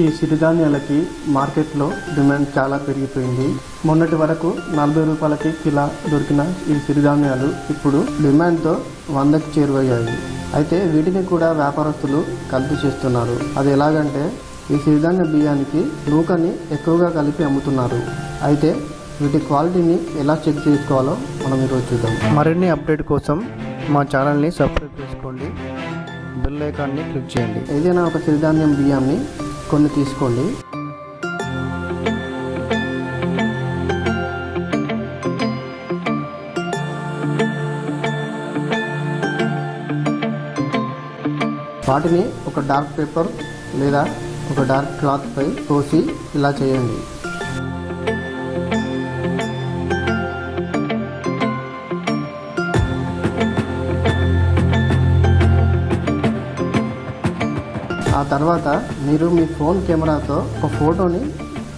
ఈ సిరిధాన్యాలకి మార్కెట్లో డిమాండ్ చాలా పెరిగిపోయింది. మొన్నటి వరకు 40 రూపాయలకి కిలో దొరికిన ఈ సిరిధాన్యాలు ఇప్పుడు డిమాండ్తో 100కి చేరువయ్యాయి. అయితే వీటిని కూడా వ్యాపారస్తులు కల్తీ చేస్తున్నారు. అది ఎలాగంటే ఈ సిరిధాన్య బియ్యానికి నూకని ఎక్కువగా కలిపి అమ్ముతున్నారు. అయితే వీటి క్వాలిటీని ఎలా చెక్ చేసుకోవాలో మనం ఈరోజు చూద్దాం. మరిన్ని అప్డేట్ కోసం మా ఛానల్ని సబ్స్క్రైబ్ చేసుకోండి, బెల్ ఐకాన్ని క్లిక్ చేయండి. ఏదైనా ఒక సిరిధాన్యం బియ్యాన్ని కొన్ని తీసుకోండి. వాటిని ఒక డార్క్ పేపర్ లేదా ఒక డార్క్ క్లాత్ పై పోసి ఇలా చేయండి. ఆ తర్వాత మీరు మీ ఫోన్ కెమెరాతో ఒక ఫోటోని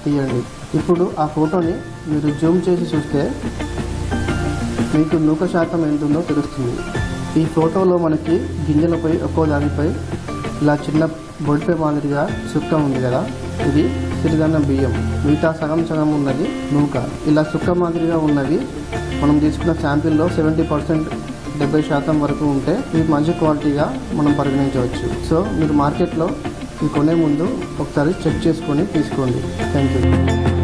తీయండి. ఇప్పుడు ఆ ఫోటోని మీరు జూమ్ చేసి చూస్తే మీకు నూక శాతం ఎంత ఉందో తెలుస్తుంది. ఈ ఫోటోలో మనకి గింజలపై ఒక్కో దానిపై ఇలా చిన్న బొడిపే మాదిరిగా సుక్క ఉంది కదా, ఇది సిరిధాన్యం బియ్యం. మిగతా సగం సగం ఉన్నది నూక. ఇలా సుక్క మాదిరిగా ఉన్నవి మనం తీసుకున్న శాంపిల్లో 70% 70% వరకు ఉంటే ఇది మంచి క్వాలిటీగా మనం పరిగణించవచ్చు. సో మీరు మార్కెట్లో ఇది కొనే ముందు ఒకసారి చెక్ చేసుకొని తీసుకోండి. Thank you.